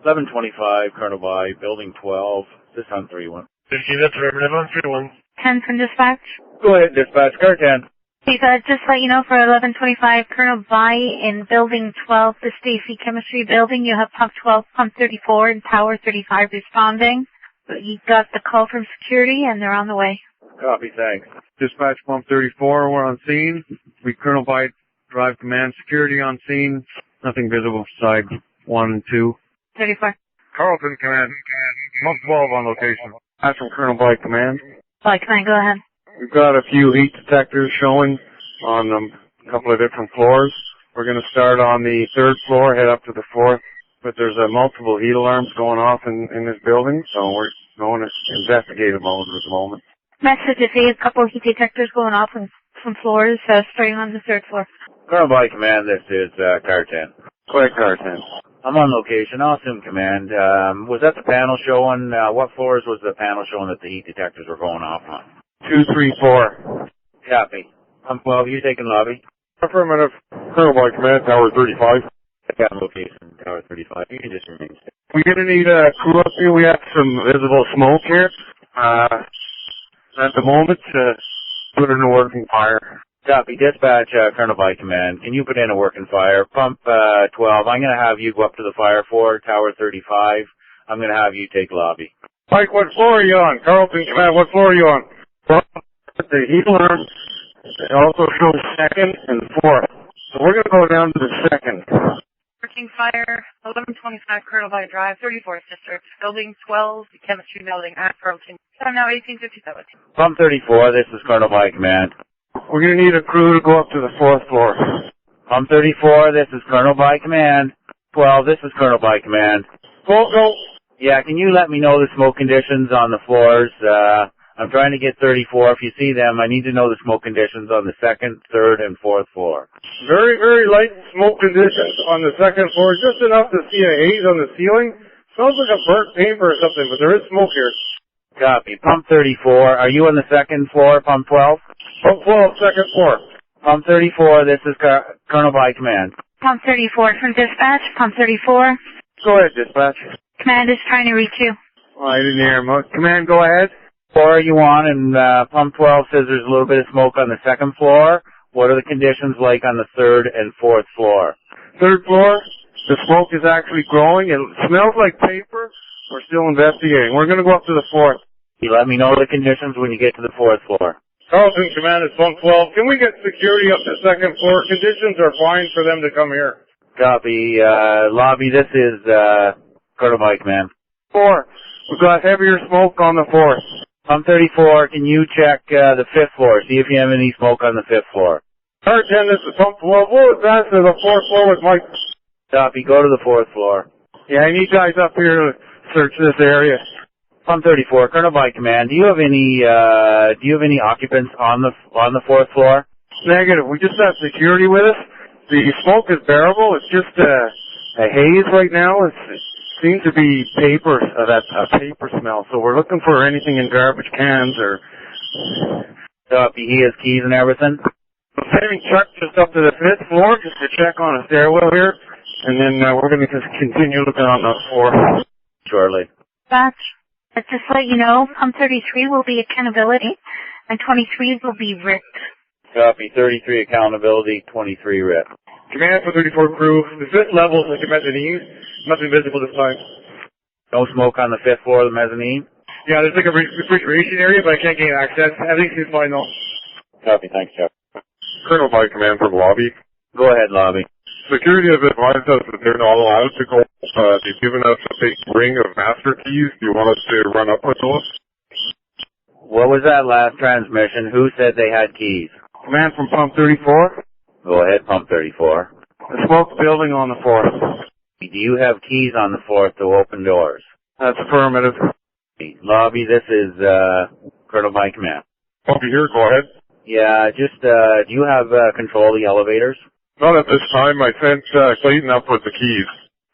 1125, Colonel by, Building 12, this on 3-1. 15, that's affirmative on 3-1. 10 from dispatch. Go ahead, dispatch, car 10. Please, just let you know for 1125, Colonel Vi in Building 12, the Stacy Chemistry Building, you have Pump 12, Pump 34, and Tower 35 responding. You got the call from security, and they're on the way. Copy, thanks. Dispatch Pump 34, we're on scene. We Colonel Vi, Drive Command, security on scene. Nothing visible side 1 and 2. 34. Carleton Command, Pump 12 on location. That's from Colonel Vi Command. Vi Command, go ahead. We've got a few heat detectors showing on a couple of different floors. We're going to start on the 3rd floor, head up to the 4th, but there's multiple heat alarms going off in this building, so we're going to investigative mode at the moment. Message to see a couple of heat detectors going off on some floors, starting on the 3rd floor. Colonel by command, this is car 10. Go ahead, car 10. I'm on location. I'll assume command. Was that the panel showing? What floors was the panel showing that the heat detectors were going off on? 2, 3, 4. Copy. I'm 12. You taking lobby? Affirmative. Colonel by command, Tower 35. Yeah, location, Tower 35. You can just remain safe. We're going to need a crew up here. We have some visible smoke here. At the moment, put in a working fire. Copy. Dispatch, Colonel by command. Can you put in a working fire? Pump 12. I'm going to have you go up to the fire for Tower 35. I'm going to have you take lobby. Mike, what floor are you on? Carleton Command, what floor are you on? The heat alarm also shows 2nd and 4th. So we're going to go down to the 2nd. Working fire, 1125 Colonel by Drive, 34th District, Building 12, the Chemistry Building at Carleton. Time now 1857. Pump 34, this is Colonel by command. We're going to need a crew to go up to the 4th floor. Pump 34, this is Colonel by command. 12, this is Colonel by command. Go. Yeah, can you let me know the smoke conditions on the floors? I'm trying to get 34. If you see them, I need to know the smoke conditions on the 2nd, 3rd, and 4th floor. Very, very light smoke conditions on the 2nd floor. Just enough to see a haze on the ceiling. Smells like a burnt paper or something, but there is smoke here. Copy. Pump 34. Are you on the 2nd floor, Pump 12? Pump 12, 2nd floor. Pump 34, this is Colonel by command. Pump 34 from dispatch. Pump 34. Go ahead, dispatch. Command is trying to reach you. Oh, I didn't hear him. Command, go ahead. Floor are you on? And Pump 12 says there's a little bit of smoke on the 2nd floor. What are the conditions like on the 3rd and 4th floor? 3rd floor, the smoke is actually growing. It smells like paper. We're still investigating. We're going to go up to the 4th. You let me know the conditions when you get to the 4th floor. Carleton Command is Pump 12. Can we get security up to 2nd floor? Conditions are fine for them to come here. Copy. Lobby, this is Colonel by command. 4. We've got heavier smoke on the 4th. Pump 34, can you check the 5th floor? See if you have any smoke on the 5th floor. Car 10, this is Pump 12. We'll advance to the 4th floor with Mike. Copy. Go to the 4th floor. Yeah, I need guys up here to search this area. Pump 34, Colonel by command. Do you have any occupants on the 4th floor? Negative. We just have security with us. The smoke is bearable. It's just a haze right now. It seems to be paper, a paper smell. So we're looking for anything in garbage cans or... Copy. He has keys and everything? I'm sending Chuck just up to the 5th floor just to check on a stairwell here. And then we're going to just continue looking on the 4th. Shortly. Dispatch. Just let you know, Pump 33 will be accountability, and 23 will be RIP. Copy. 33 accountability, 23 RIP. Command for 34 crew. The 5th level is the mezzanine. Nothing visible this time. No smoke on the 5th floor of the mezzanine? Yeah, there's like a refrigeration area, but I can't gain access. Everything seems fine though. Copy. Thanks, Chuck. Colonel by command for the lobby. Go ahead, lobby. Security has advised us that they're not allowed to go. They've given us a big ring of master keys. Do you want us to run up with those? What was that last transmission? Who said they had keys? Command from Pump 34. Go ahead, Pump 34. The smoke building on the 4th. Do you have keys on the 4th to open doors? That's affirmative. Lobby, this is Colonel by command. Lobby here, go ahead. Yeah, just, do you have control of the elevators? Not at this time. I sent Clayton up with the keys.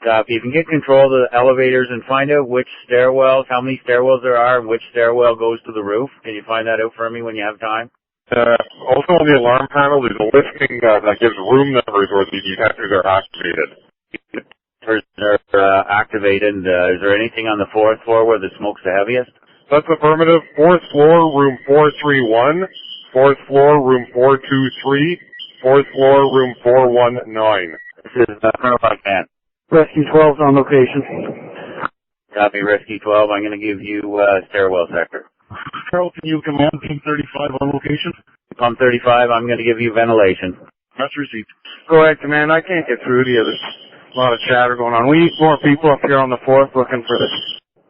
Copy. If you can get control of the elevators and find out which stairwells, how many stairwells there are, and which stairwell goes to the roof, can you find that out for me when you have time? Also on the alarm panel, there's a listing that gives room numbers where the detectors are activated. are activated. Is there anything on the 4th floor where the smoke's the heaviest? That's affirmative. 4th floor, room 431. 4th floor, room 423. 4th floor, room 419. This is Colonel Buckman. Rescue 12's on location. Copy, Rescue 12. I'm going to give you stairwell sector. Carleton, you command Pump 35 on location. Pump 35, I'm going to give you ventilation. That's received. Go ahead, command. I can't get through to you. There's a lot of chatter going on. We need more people up here on the 4th looking for this.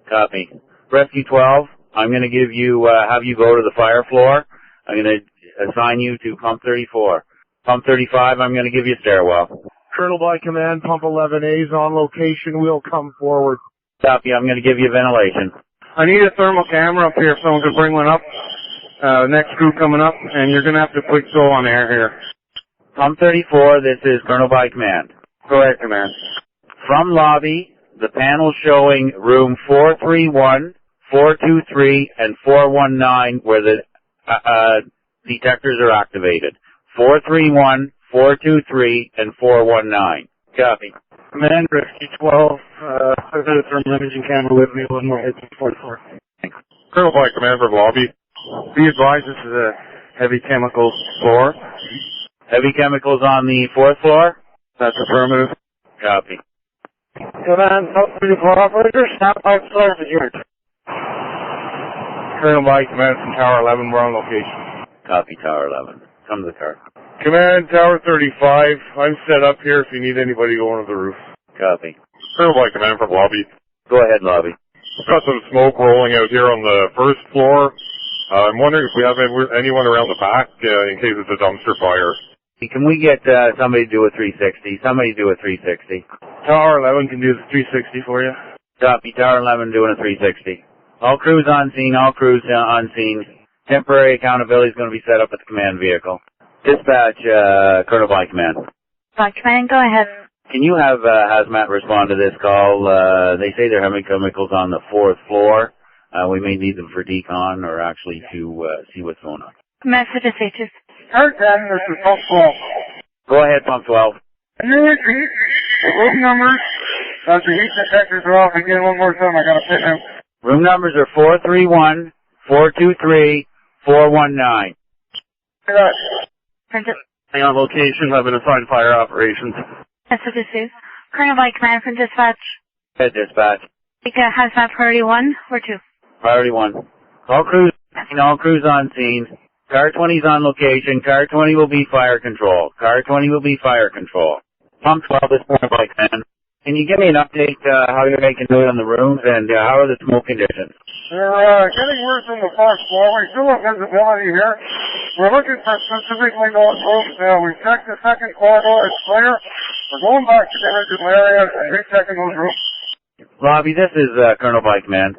Copy. Rescue 12, I'm going to give you, have you go to the fire floor. I'm going to assign you to Pump 34. Pump 35, I'm going to give you stairwell. Colonel by command, Pump 11A is on location. We'll come forward. Copy, I'm going to give you ventilation. I need a thermal camera up here if someone could bring one up. Next crew coming up, and you're going to have to quick go on air here. Pump 34, this is Colonel by command. Go ahead, command. From lobby, the panel showing room 431, 423, and 419 where the detectors are activated. 431, 423, and 419. Copy. Command, Rescue 12. I've got a thermal imaging camera with me. One more hit 44. Colonel by command from lobby. Be advised, this is a heavy chemical floor. Heavy chemicals on the 4th floor? That's affirmative. Copy. Command, Pump 34 operator, stand by for unit. Colonel by command from Tower 11, we're on location. Copy, Tower 11. Come to the car. Command, Tower 35, I'm set up here if you need anybody going to the roof. Copy. Colonel by command from lobby. Go ahead, lobby. We've got some smoke rolling out here on the 1st floor. I'm wondering if we have anyone around the back in case it's a dumpster fire. Can we get somebody to do a 360? Somebody do a 360. Tower 11 can do the 360 for you. Copy, Tower 11 doing a 360. All crews on scene, all crews on scene. Temporary accountability is going to be set up at the command vehicle. Dispatch, Colonel by command. By command, go ahead. Can you have Hazmat respond to this call? They say they're having chemicals on the 4th floor. We may need them for decon or actually to see what's going on. Message is status. Carleton, this is Pump 12. Go ahead, Pump 12. Room numbers. As the heat detectors are off again one more time, I gotta fit them. Room numbers are 431, 423, 419. Print it. Stay on location, having assigned fire operations. Message is status. Colonel by command from dispatch. Head dispatch. Take a hazmat priority 1 or 2. Priority 1. All crews on scene. Car 20's on location. Car 20 will be fire control. Car 20 will be fire control. Pump 12 is point by command. Can you give me an update how you're making note on the rooms and how are the smoke conditions? They're getting worse in the 1st floor. We still have visibility here. We're looking for specifically those rooms. We've checked the 2nd corridor. It's clear. We're going back to the original area and rechecking those rooms. Lobby, this is Colonel by command.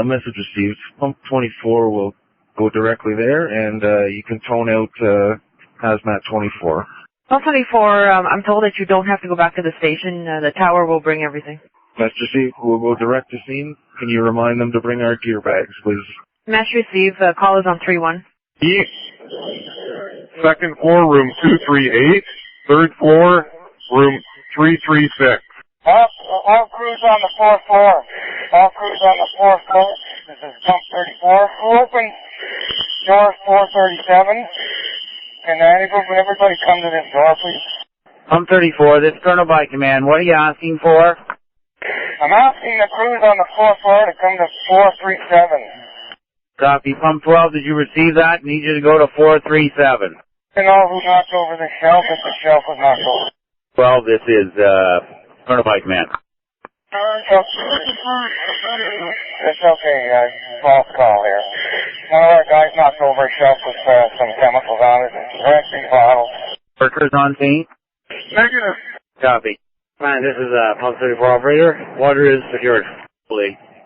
Message received. Pump 24 will go directly there, and you can tone out Hazmat 24. Pump 24, I'm told that you don't have to go back to the station. The tower will bring everything. Message received. We'll go direct to scene. Can you remind them to bring our gear bags, please? Message received. Call is on 3-1. 2nd floor, room 238. 3rd floor, room 336. All crews on the 4th floor. All crews on the 4th floor. This is Pump 34. Who open door 437? Can everybody come to this door, please? Pump 34, this is Colonel by command. What are you asking for? I'm asking the crews on the 4th floor to come to 437. Copy. Pump 12, did you receive that? Need you to go to 437. You know who knocked over the shelf if the shelf was knocked over? 12, this is Colonel by command. It's okay, false call here. One of our guys knocked over a shelf with some chemicals on it. Empty bottles. Workers on scene? Negative. Copy. Man, this is Pump 34 operator. Water is secured.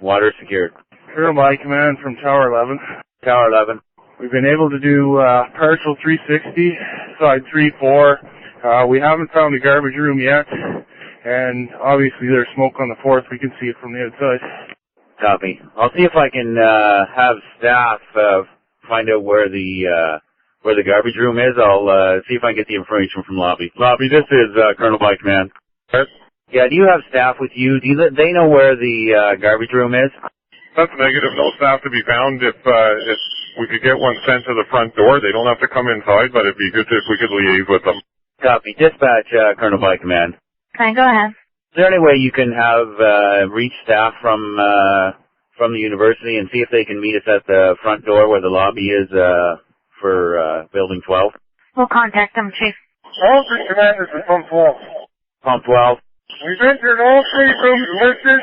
Water secured. Colonel by command from Tower 11. Tower 11. We've been able to do partial 360, side 3-4. We haven't found a garbage room yet. And obviously there's smoke on the 4th. We can see it from the outside. Copy. I'll see if I can have staff find out where the garbage room is. I'll see if I can get the information from lobby. Lobby, this is Colonel by command. Yeah, do you have staff with you? They know where the garbage room is? That's negative. No staff to be found. If we could get one sent to the front door, they don't have to come inside, but it'd be good if we could liaise with them. Copy. Dispatch, Colonel by Command. Okay, go ahead. Is there any way you can have reach staff from the university and see if they can meet us at the front door where the lobby is for Building 12? We'll contact them, Chief. All three commanders are Pump 12. Pump 12. We've entered all 3 rooms listed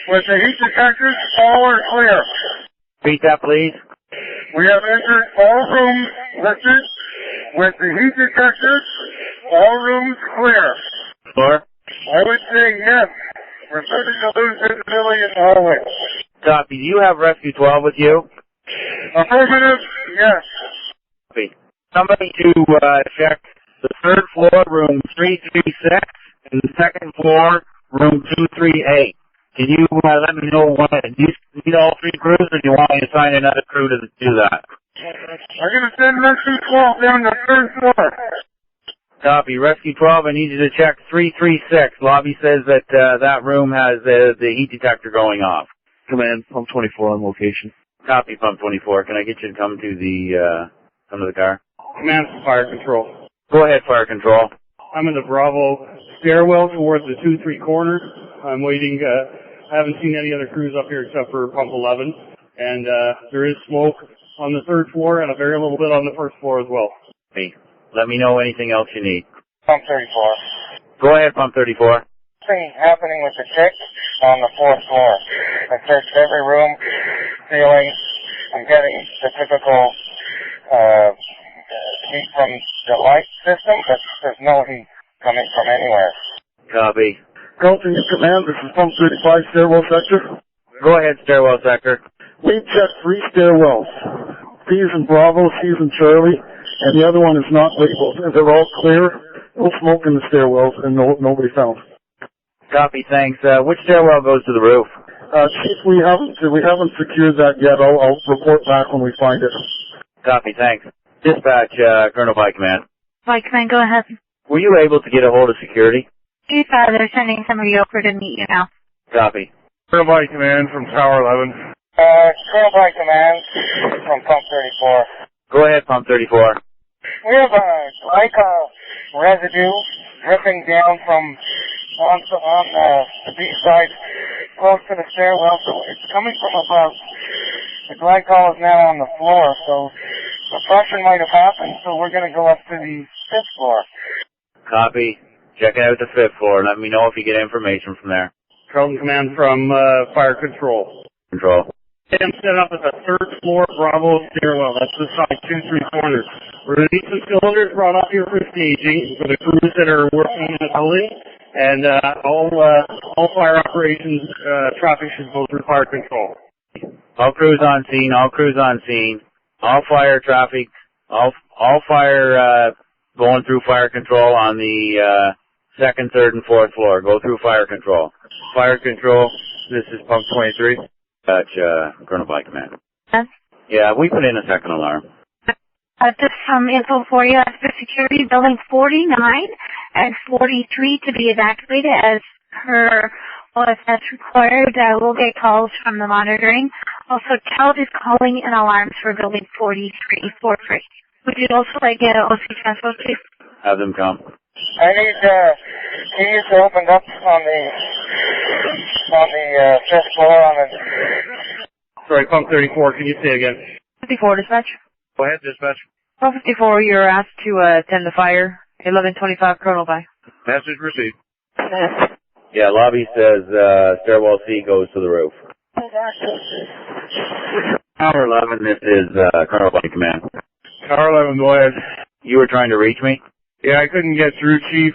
with the heat detectors. All are clear. Repeat that, please. We have entered all rooms listed with the heat detectors. All rooms clear. Floor. I would say yes. We're starting to lose visibility in the hallway. Copy. Do you have Rescue 12 with you? Affirmative, yes. Copy. Somebody to check the 3rd floor, room 336, and the 2nd floor, room 238. Can you let me know do you need all 3 crews, or do you want me to assign another crew to do that? I'm going to send Rescue 12 down to the 3rd floor. Copy. Rescue 12, I need you to check 336. Lobby says that that room has the heat detector going off. Command, Pump 24 on location. Copy, Pump 24. Can I get you to come to the car? Command for Fire Control. Go ahead, Fire Control. I'm in the Bravo stairwell towards the 2-3 corner. I'm waiting. I haven't seen any other crews up here except for Pump 11. And there is smoke on the 3rd floor and a very little bit on the 1st floor as well. Hey, let me know anything else you need. Pump 34. Go ahead, Pump 34. Thing happening with the chick on the 4th floor. I searched every room, ceiling. I'm getting the typical heat from the light system, but there's no heat coming from anywhere. Copy. Carleton Command, this is Pump 35 stairwell sector. Go ahead, stairwell sector. We checked 3 stairwells. P's and Bravo, C's and Charlie, and the other one is not labeled. They're all clear. No smoke in the stairwells, and nobody found. Copy, thanks. Which stairwell goes to the roof? Chief, we haven't secured that yet. I'll report back when we find it. Copy, thanks. Dispatch, Colonel by Command. By Command, go ahead. Were you able to get a hold of security? Chief, they're sending somebody over to meet you now. Copy. Colonel by Command from Tower 11. Colonel by Command from Pump 34. Go ahead, Pump 34. We have glycol residue dripping down from on the beach side close to the stairwell, so it's coming from above. The glycol is now on the floor, so suppression might have happened, so we're going to go up to the 5th floor. Copy. Check out the 5th floor. Let me know if you get information from there. Carleton Command from Fire Control. Control. I'm set up at the 3rd floor Bravo stairwell. That's the side 2-3 corners. We're going to need some cylinders brought up here for staging for the crews that are working in the building. And all fire operations traffic should go through Fire Control. All crews on scene. All crews on scene. All fire traffic. All fire going through Fire Control on the 2nd, 3rd, and 4th floor. Go through Fire Control. Fire Control. This is Pump 23. Colonel by Command. Yes. Yeah, we put in a 2nd alarm. Just some info for you. For security, building 49 and 43 to be evacuated as per, well, if that's required. We'll get calls from the monitoring. Also, CALD is calling in alarms for building 43 for free. Would you also like to get an OC transfer too? Have them come. I need keys to open up on the 5th floor on the... Sorry, Pump 34, can you say again? 54, dispatch. Go ahead, dispatch. Pump 54, you're asked to attend the fire. 1125, Colonel by. Message received. Yeah, lobby says stairwell C goes to the roof. Tower 11, this is Colonel by Command. Tower 11, go ahead. You were trying to reach me? Yeah, I couldn't get through, Chief.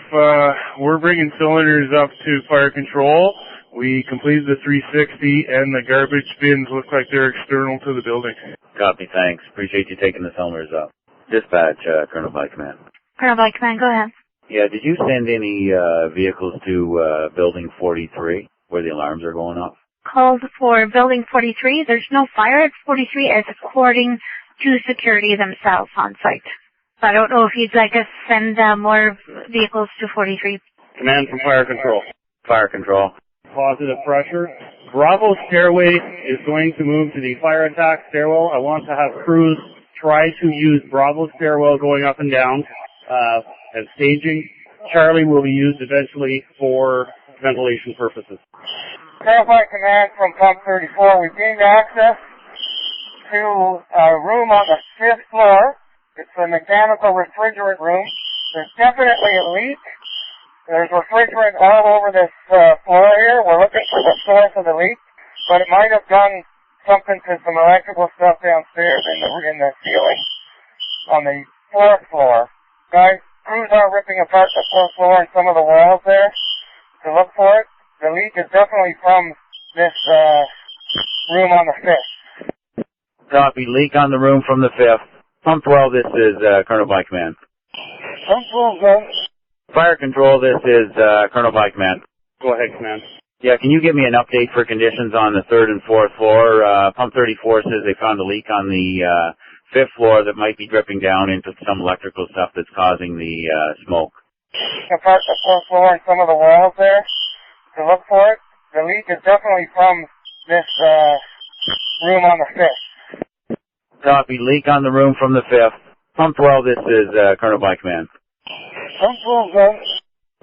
We're bringing cylinders up to Fire Control. We completed the 360, and the garbage bins look like they're external to the building. Copy, thanks. Appreciate you taking the cylinders up. Dispatch, Colonel by Command. Colonel by Command, go ahead. Yeah, did you send any vehicles to Building 43, where the alarms are going off? Called for building 43. There's no fire at 43 as according to security themselves on site. So I don't know if you'd like us to send more vehicles to 43. Command from Fire Control. Fire control. Positive pressure. Bravo stairway is going to move to the fire attack stairwell. I want to have crews try to use Bravo stairwell going up and down as staging. Charlie will be used eventually for ventilation purposes. Clarify command from pump 34. We've gained access to a room on the 5th floor. It's a mechanical refrigerant room. There's definitely a leak. There's refrigerant all over this floor here. We're looking for the source of the leak, but it might have done something to some electrical stuff downstairs in the ceiling on the 4th floor. Guys, crews are ripping apart the 4th floor and some of the walls there to look for it. The leak is definitely from this room on the 5th. Copy. Leak on the room from the 5th. Pump 12, this is Colonel by command. Pump 12, go. Fire control, this is Colonel by command. Go ahead, command. Yeah, can you give me an update for conditions on the 3rd and 4th floor? Pump 34 says they found a leak on the 5th floor that might be dripping down into some electrical stuff that's causing the smoke. Apart the 4th floor and some of the walls there to look for it. The leak is definitely from this room on the 5th. Copy. Leak on the room from the 5th. Pump 12, this is Colonel by command. Pump 12, go.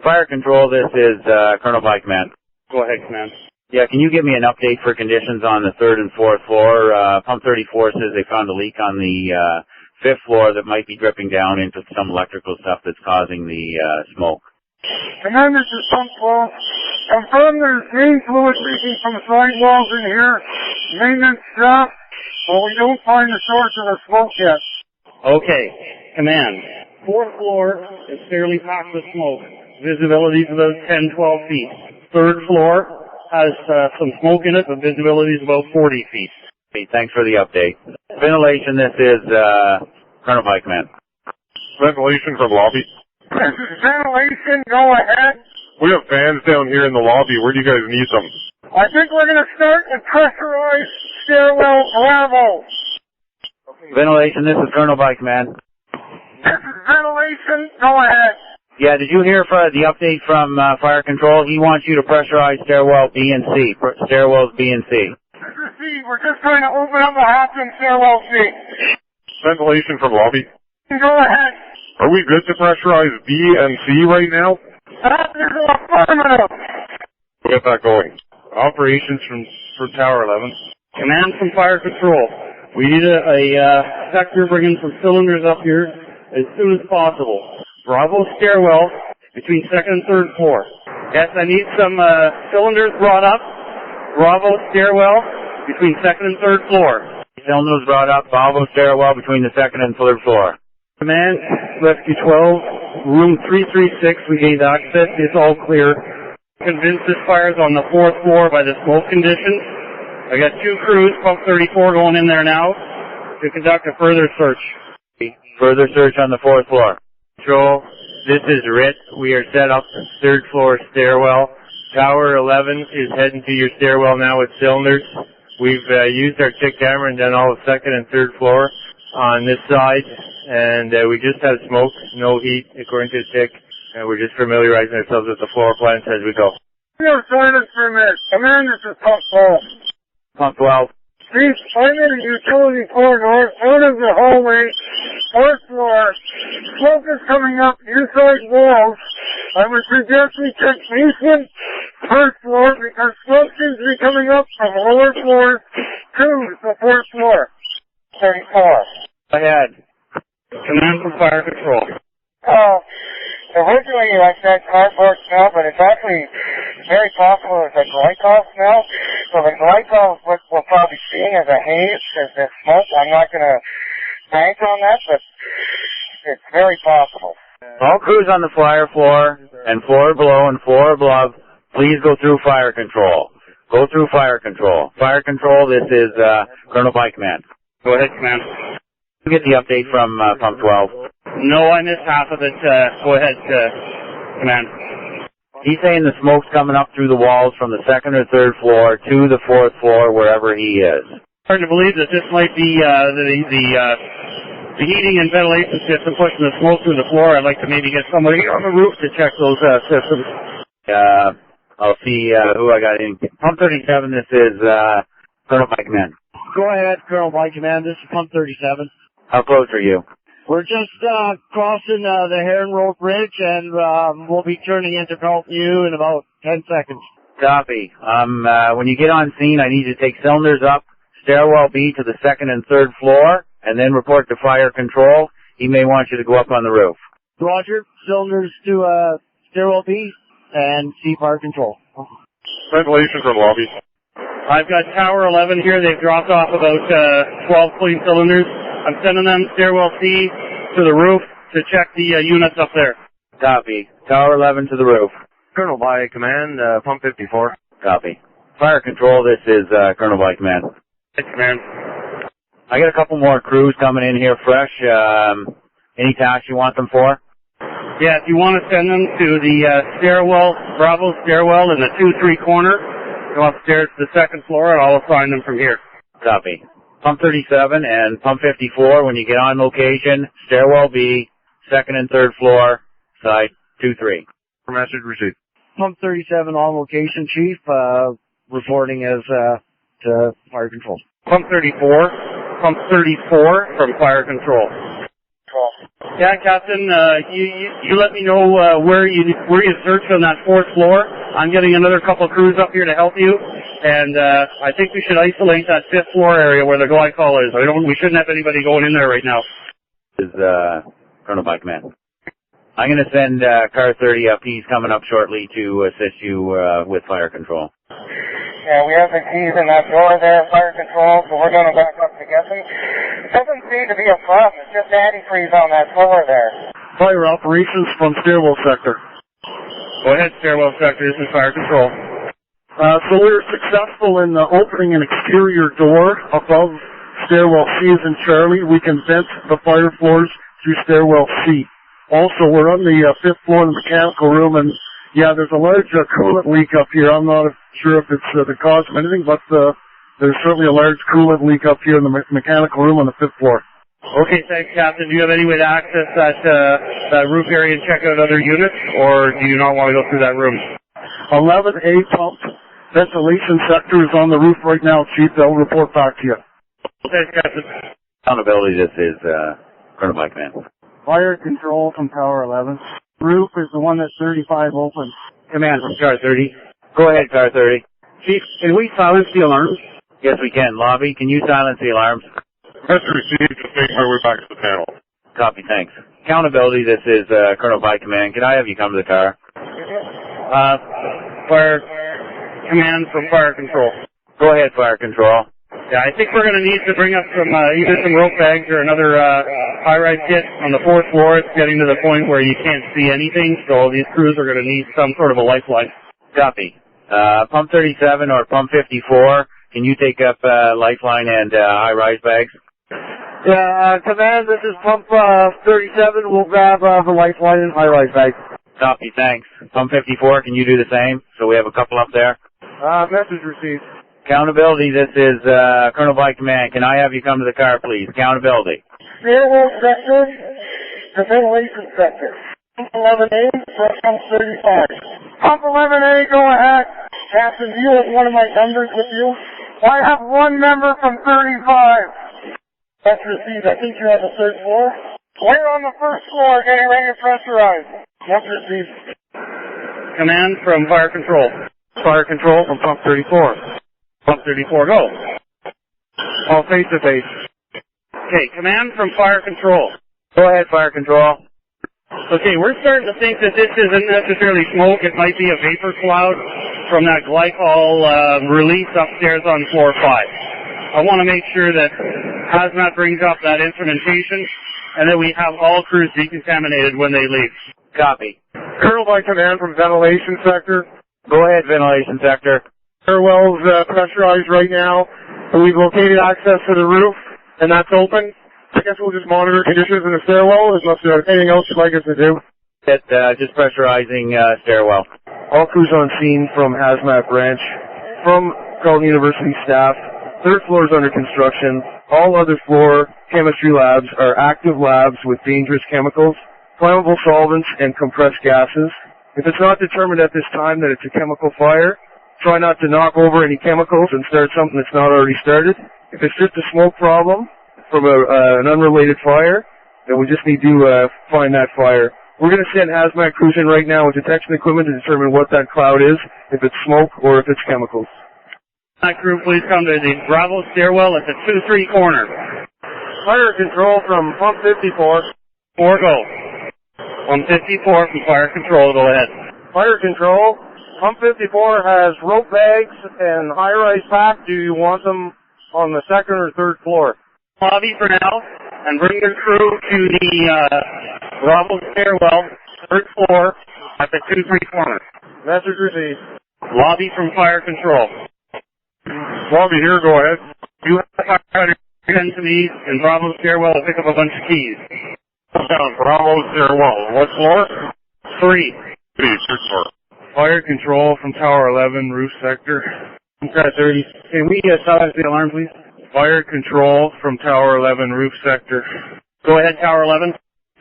Fire control, this is Colonel by command. Go ahead, command. Yeah, can you give me an update for conditions on the 3rd and 4th floor? Pump 34 says they found a leak on the 5th floor that might be dripping down into some electrical stuff that's causing the smoke. Command, this is Pump 12. Confirm there's main fluid leaking from the side walls in here. Maintenance staff, but we don't find the source of the smoke yet. Okay, command. 4th floor is fairly packed with smoke. Visibility is about 10, 12 feet. 3rd floor has some smoke in it, but visibility is about 40 feet. Okay, thanks for the update. Ventilation, this is Colonel by command. Ventilation from lobby. Ventilation, go ahead. We have fans down here in the lobby. Where do you guys need them? I think we're going to start a pressurized stairwell Bravo. Ventilation, this is Colonel by command. Ventilation, go ahead. Yeah, did you hear the update from fire control? He wants you to pressurize stairwell B and C. Stairwells B and C. Mr. C, we're just trying to open up the hatch in stairwell C. Ventilation from lobby. Go ahead. Are we good to pressurize B and C right now? That is affirmative. We'll get that going. Operations from Tower 11. Command from fire control. We need a sector bringing some cylinders up here as soon as possible. Bravo stairwell between 2nd and 3rd floor. Yes, I need some cylinders brought up. Bravo stairwell between 2nd and 3rd floor. Cylinders brought up. Bravo stairwell between the 2nd and 3rd floor. Command, Rescue 12, room 336, we gained access. It's all clear. Convinced this fire's on the 4th floor by the smoke conditions. I got 2 crews, pump 34 going in there now to conduct a further search. Further search on the 4th floor. Control, this is Rit. We are set up 3rd floor stairwell. Tower 11 is heading to your stairwell now with cylinders. We've used our tick camera and done all the 2nd and 3rd floor on this side, and we just have smoke, no heat, according to the tick, and we're just familiarizing ourselves with the floor plans as we go. We have silence for a minute. Command, this is Pump 12. Pump 12. Please, I'm in a utility corridor, out of the hallway, 4th floor. Smoke is coming up inside walls. I would suggest we check basement, 1st floor, because smoke seems to be coming up from lower floors to the 4th floor. 34. Go ahead. Command from fire control. Originally I said cardboard smell, but it's actually very possible it's a glycol smell. So the glycol is what we're probably seeing as a haze, as the smoke. I'm not going to bank on that, but it's very possible. All crews on the fire floor and floor below and floor above, please go through fire control. Go through fire control. Fire control, this is Colonel by command. Go ahead, command. You get the update from Pump 12. No, I missed half of it. Go ahead, command. He's saying the smoke's coming up through the walls from the 2nd or 3rd floor to the 4th floor, wherever he is. Hard to believe that this might be the heating and ventilation system pushing the smoke through the floor. I'd like to maybe get somebody on the roof to check those systems. I'll see who I got in. Pump 37, this is Colonel by Command. Go ahead, Colonel by Command. This is Pump 37. How close are you? We're just crossing the Heron Road Bridge, and we'll be turning into Carleton U in about 10 seconds. Copy. When you get on scene, I need you to take cylinders up, stairwell B to the second and third floor, and then report to fire control. He may want you to go up on the roof. Roger. Cylinders to stairwell B and C fire control. Ventilation from lobby. I've got Tower 11 here. They've dropped off about 12 clean cylinders. I'm sending them stairwell C to the roof to check the units up there. Copy. Tower 11 to the roof. Colonel by Command, Pump 54. Copy. Fire control, this is Colonel by Command. Hey, Command. I got a couple more crews coming in here fresh. Any tasks you want them for? Yeah, if you want to send them to the stairwell, Bravo stairwell in the 2-3 corner, go upstairs to the second floor, and I'll assign them from here. Copy. Pump 37 and Pump 54, when you get on location, stairwell B, second and third floor, side 2-3. Message received. Pump 37 on location, Chief, reporting as to fire control. Pump 34 from fire control. Yeah, Captain, you let me know where you search on that fourth floor. I'm getting another couple of crews up here to help you, and I think we should isolate that fifth floor area where the glycol is. We shouldn't have anybody going in there right now. This is Colonel by Command. I'm going to send Car 30 up. He's coming up shortly to assist you with fire control. Yeah, we have the keys in that door there, fire control, so we're going to back up to get them. Doesn't seem to be a problem. It's just antifreeze on that floor there. Fire operations from stairwell sector. Go ahead, stairwell sector. This is fire control. So we're successful in opening an exterior door above stairwell C as in Charlie. We can vent the fire floors through stairwell C. Also, we're on the fifth floor in the mechanical room, and yeah, there's a large coolant leak up here. I'm not sure if it's the cause of anything, but there's certainly a large coolant leak up here in the mechanical room on the fifth floor. Okay, thanks, Captain. Do you have any way to access that roof area and check out other units, or do you not want to go through that room? 11A pump ventilation sector is on the roof right now, Chief. They'll report back to you. Thanks, Captain. Accountability, this is Colonel by Command. Fire control from Tower 11. Roof is the one that's 35 open. Command from Car 30. Go ahead, Car 30. Chief, can we silence the alarms? Yes, we can. Lobby, can you silence the alarms? Message received. Just make my way back to the panel. Copy, thanks. Accountability, this is Colonel by Command. Can I have you come to the car? Fire command from fire control. Go ahead, fire control. Yeah, I think we're going to need to bring up some either some rope bags or another high-rise kit on the fourth floor. It's getting to the point where you can't see anything, so these crews are going to need some sort of a lifeline. Copy. Pump 37 or Pump 54, can you take up lifeline and high-rise bags? Yeah, Command, this is Pump 37. We'll grab the lifeline and high-rise bags. Copy, thanks. Pump 54, can you do the same? So we have a couple up there. Message received. Accountability, this is Colonel by Command. Can I have you come to the car, please? Accountability. Stairwell sector, the ventilation sector. Pump 11A from Pump 35. Pump 11A, go ahead. Captain, do you have one of my numbers with you? I have one member from 35. That's received. I think you're on the third floor. We're on the first floor getting ready to pressurize. That's received. Command from fire control. Fire control from Pump 34. Pump 34, go. All face-to-face. Okay, command from fire control. Go ahead, fire control. Okay, we're starting to think that this isn't necessarily smoke. It might be a vapor cloud from that glycol release upstairs on floor 5. I want to make sure that Hazmat brings up that instrumentation and that we have all crews decontaminated when they leave. Copy. Colonel by Command from ventilation sector. Go ahead, ventilation sector. Stairwell's pressurized right now. We've located access to the roof, and that's open. I guess we'll just monitor conditions in the stairwell unless there's anything else you'd like us to do. Just pressurizing stairwell. All crews on scene from Hazmat Branch. From Carleton University staff. Third floor is under construction. All other floor chemistry labs are active labs with dangerous chemicals, flammable solvents, and compressed gases. If it's not determined at this time that it's a chemical fire, try not to knock over any chemicals and start something that's not already started. If it's just a smoke problem from an unrelated fire, then we just need to find that fire. We're going to send hazmat crews in right now with detection equipment to determine what that cloud is, if it's smoke or if it's chemicals. That crew, please come to the Bravo stairwell at the 2-3 corner. Fire control from pump 54. 4 go. Pump 54 from fire control, go ahead. Fire control, pump 54 has rope bags and high-rise pack. Do you want them on the second or third floor? Lobby for now, and bring your crew to the Bravo stairwell, 3rd floor, at the 2-3 corner. Message received. Lobby from fire control. Lobby here, go ahead. You have a firefighter send to me in Bravo stairwell to pick up a bunch of keys. Down, Bravo stairwell. What floor? 3. 3, 3rd floor. Fire control from Tower 11, roof sector. Car 30. Can we silence the alarm, please? Fire control from Tower 11, roof sector. Go ahead, Tower 11.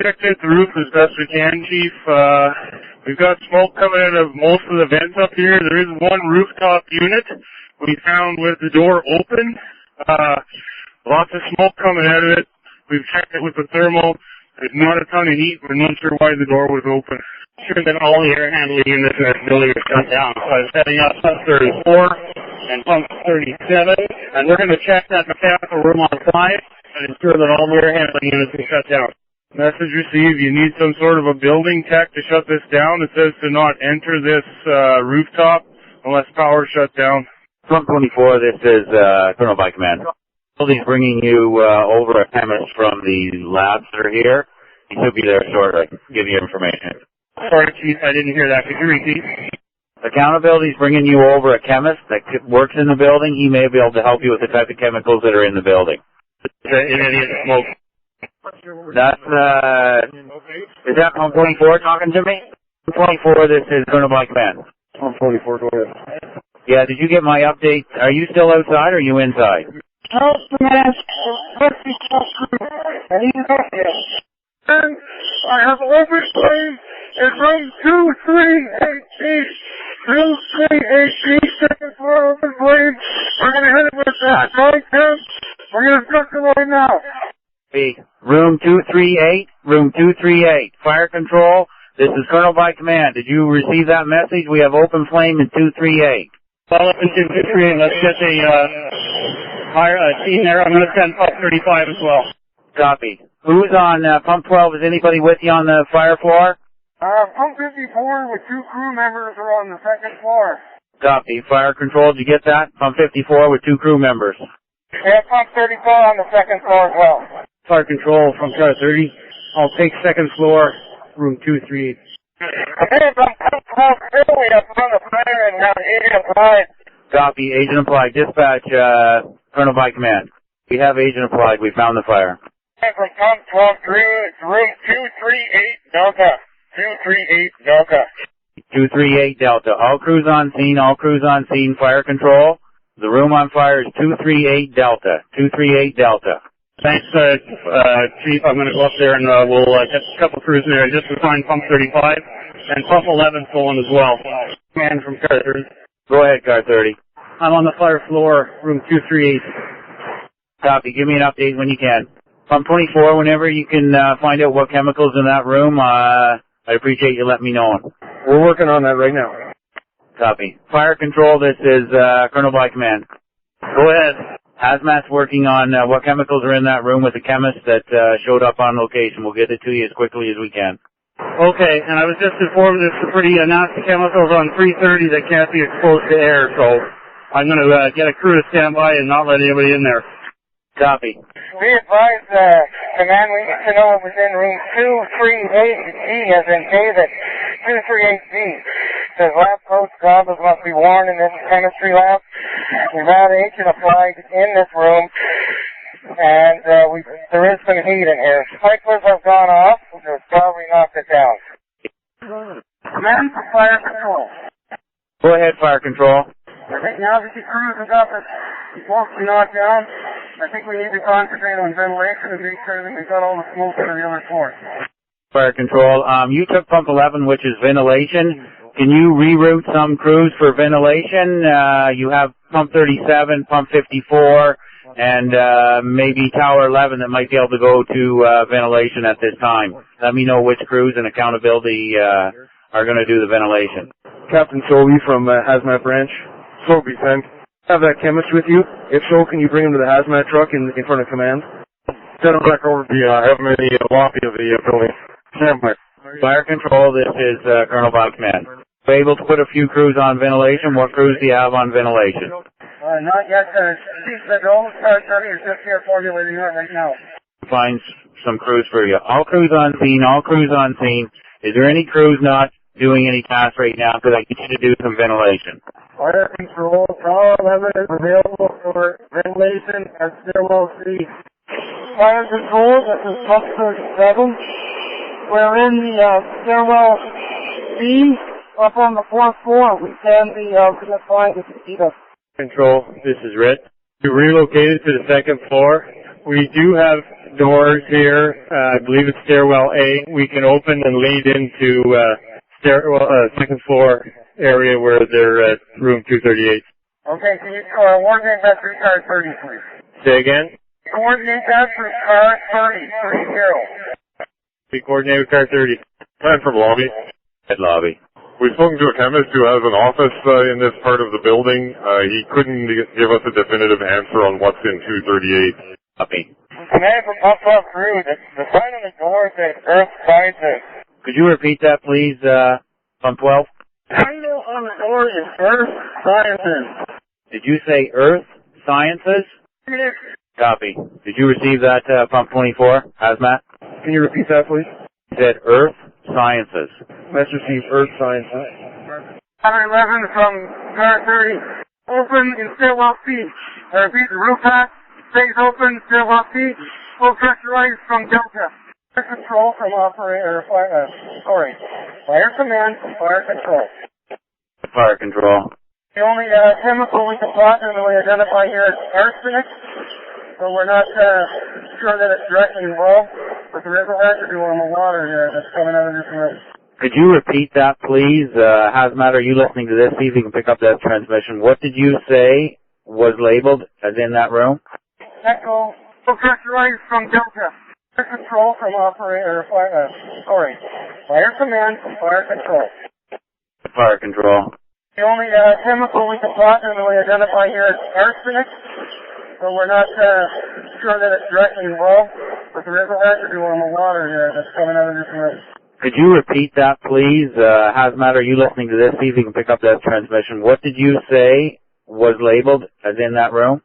Checked out the roof as best we can, Chief. We've got smoke coming out of most of the vents up here. There is one rooftop unit we found with the door open. Lots of smoke coming out of it. We've checked it with the thermal. There's not a ton of heat. We're not sure why the door was open. Sure that all the air handling units in this building are shut down. So I'm setting up pump 34 and pump 37, and we're going to check that mechanical room on 5 and ensure that all the air handling units are shut down. Message received. You need some sort of a building tech to shut this down. It says to not enter this rooftop unless power shut down. Pump 24, this is Colonel by Command. He's bringing you over a chemist from the labs that are here. He should be there shortly. Give you information. Sorry, Chief, I didn't hear that. Could you repeat? Accountability's bringing you over a chemist that works in the building. He may be able to help you with the type of chemicals that are in the building. An idiot smoke. That's, is that Pump 24 talking to me? Pump 24, this is Colonel by Command. Pump 24, go ahead. Yeah, did you get my update? Are you still outside or are you inside? Help, man. And I have overstayed in room 238B. 238B, second floor open blade. We're going to hit it with that. Right, Tim? We're going to start the right now. Room 238, room 238. Fire control, this is Colonel by Command. Did you receive that message? We have open flame in 238. Follow up in 238. Let's get the team there. I'm going to send pump 35 as well. Copy. Who's on pump 12? Is anybody with you on the fire floor? Pump 54 with 2 crew members are on the 2nd floor. Copy. Fire control, did you get that? Pump 54 with 2 crew members. Yeah, pump 34 on the 2nd floor as well. Fire control from Car 30. I'll take 2nd floor, room 238. Okay, from pump 12 we have found the fire and now agent applied. Copy. Agent applied. Dispatch, Colonel by Command. We have agent applied. We found the fire. And from pump 12 through, it's room 238 Delta. 238 Delta. 238 Delta. All crews on scene. All crews on scene. Fire control. The room on fire is 238 Delta. 238 Delta. Thanks, Chief. I'm going to go up there and we'll get a couple crews in there just to find pump 35 and pump 11 going as well. Man from Car 30. Go ahead, Car 30. I'm on the fire floor, room 238. Copy. Give me an update when you can. Pump 24, whenever you can find out what chemicals in that room, I appreciate you letting me know. We're working on that right now. Copy. Fire control, this is Colonel by Command. Go ahead. Hazmat's working on what chemicals are in that room with the chemist that showed up on location. We'll get it to you as quickly as we can. Okay, and I was just informed there's some pretty nasty chemicals on 330 that can't be exposed to air, so I'm going to get a crew to stand by and not let anybody in there. Copy. We advise, Command, we need to know within room 238B, as in David, 238B. Says lab coats, goggles must be worn in this chemistry lab. We've had agent applied in this room, and there is some heat in here. Sprinklers have gone off, which has probably knocked it down. Command for fire control. Go ahead, fire control. I think now that the crews have got the smoke knocked down, I think we need to concentrate on ventilation and make sure that we've got all the smoke to the other floors. Fire control. You took pump 11, which is ventilation. Can you reroute some crews for ventilation? You have pump 37, pump 54, and maybe tower 11 that might be able to go to ventilation at this time. Let me know which crews and accountability are going to do the ventilation. Captain Sobey from Hazmat Branch. Soapy, send. Have that chemist with you? If so, can you bring him to the hazmat truck in front of command? Send him back over to have him in the lobby of the building. Stand by. Fire control, this is Colonel by command. We're able to put a few crews on ventilation. What crews do you have on ventilation? Not yet. The drone is just here formulating it right now. Find some crews for you. All crews on scene, all crews on scene. Is there any crews not doing any tasks right now? Because I need you to do some ventilation. Fire control, tower 11 is available for ventilation at stairwell C. Fire control, this is pump 37. We're in the stairwell C, up on the 4th floor. We can be fine with the heat up. Control, this is Red. We relocated to the 2nd floor. We do have doors here. I believe it's stairwell A. We can open and lead into stairwell 2nd floor area where they're at room 238. Okay, can you coordinate that through car 30, please? Say again? Coordinate that through car 30, 30. We coordinate with car 30. Plan from lobby. Head lobby. We've spoken to a chemist who has an office in this part of the building. He couldn't give us a definitive answer on what's in 238. Copy. Command from pump 12 crew, the sign on the door says Earth Sciences. Could you repeat that, please, pump 12? Title on the door is Earth Sciences. Did you say Earth Sciences? Yes. Copy. Did you receive that, pump 24, hazmat? Can you repeat that, please? It said Earth Sciences. Let's receive Earth Sciences. Tower 11 from car 30. Open in stairwell C. I repeat, the roof hatch stays open, stairwell C. Full pressurized from Delta. Fire control from operator, fire command from fire control. Fire control. The only chemical we can positively identify here is arsenic. So we're not sure that it's directly involved, but there is a residue on the water here that's coming out of this room. Could you repeat that, please? Hazmat, are you listening to this? See if you can pick up that transmission. What did you say was labeled as in that room? Echo, pressurized from Delta. Fire control from operator, fire command from fire control. Fire control. The only chemical we can positively identify here is arsenic. So we're not sure that it's directly involved, but there is a residue on the water here that's coming out of this room. Could you repeat that, please? Hazmat, are you listening to this? See if you can pick up that transmission. What did you say was labeled as in that room?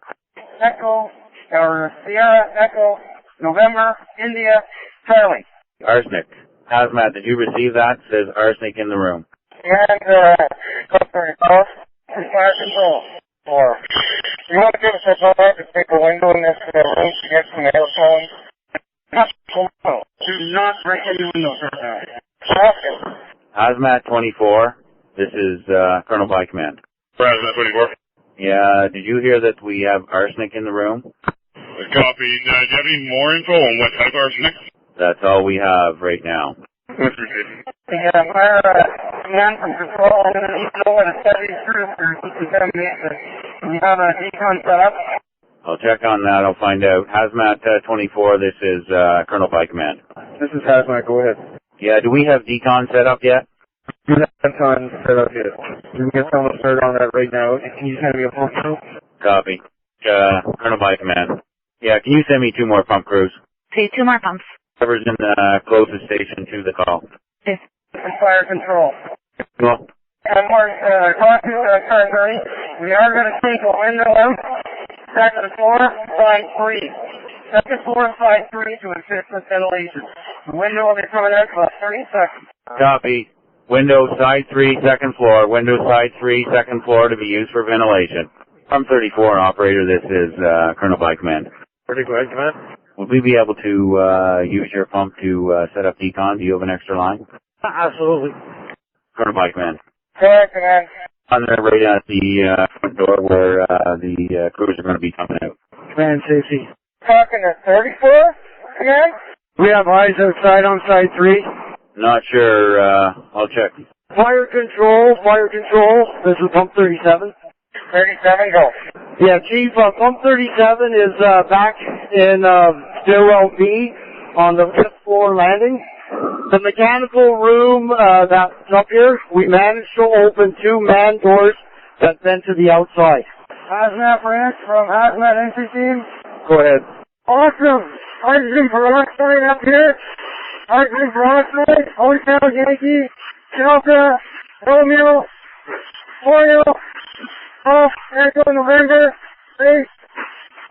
Echo, or Sierra, Echo, November, India, Charlie. Arsenic. Hazmat, did you receive that? It says arsenic in the room. And, fire control. Or, you want to give us a call to take a window in this room to get some air flowing? Do not break any windows right now. Hazmat 24, this is Colonel by command. Hazmat 24. Yeah, did you hear that we have arsenic in the room? Copy. Do you have any more info on what type of arsenic? That's all we have right now. Yeah, fire command from control. I'm going to need to know what a steady through for decontamination. We have a decon set up. I'll check on that. I'll find out. Hazmat 24, this is Colonel by command. This is Hazmat. Go ahead. Yeah, do we have decon set up yet? We have decon set up yet. We can get someone started on that right now. Can you send me a phone crew? Copy. Colonel by command. Yeah, can you send me 2 more pump crews? Two more pumps. Whoever's in the closest station to the call. Okay. Fire control. Well, And we're talking to our secretary. We are going to take a window out. Second floor, side 3. Second floor, side 3 to assist with ventilation. The window will be coming out for 30 seconds. copy. Window side 3, second floor. Window side 3, second floor to be used for ventilation. Pump 34, operator. This is Colonel by command. Pretty good, command. Would we be able to use your pump to set up decon? Do you have an extra line? Absolutely. Colonel by command. Correct, command. On there right at the front door where the crews are going to be coming out. Command safety. Talking to 34, command? We have eyes outside on side 3. Not sure. I'll check. Fire control. This is pump 37. 37, go. Yeah, Chief, pump 37 is back in stairwell B on the 5th floor landing. The mechanical room that's up here, we managed to open 2 man doors that vent to the outside. Hazmat branch from Hazmat Entry Team. Go ahead. Awesome. Hydrogen peroxide up here. Hydrogen peroxide. Hotel Yankee. Delta. Romeo. Royal. Off. Echo November. Space.